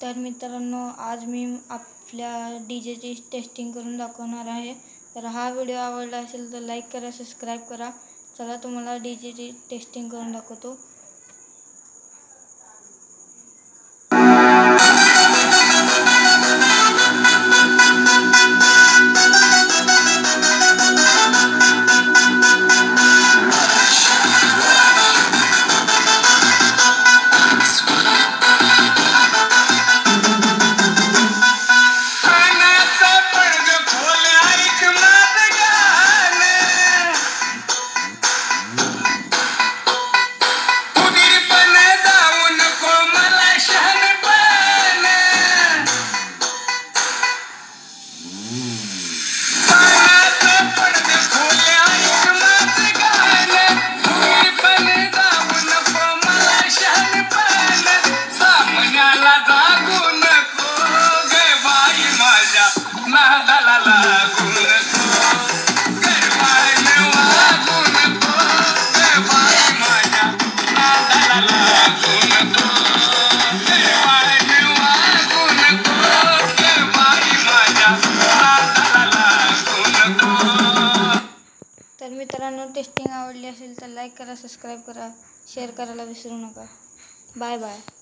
तर मित्रांनो, आज मी आपल्या डीजेची टेस्टिंग करून दाखवणार आहे. तर हा व्हिडिओ आवडला असेल तर लाईक करा, सबस्क्राईब करा. चला तुम्हाला डीजेची टेस्टिंग करून दाखवतो. तर मित्रांनो, टेस्टिंग आवडली असेल तर लाईक करा, सबस्क्राईब करा, शेअर करायला विसरू नका. Bye bye.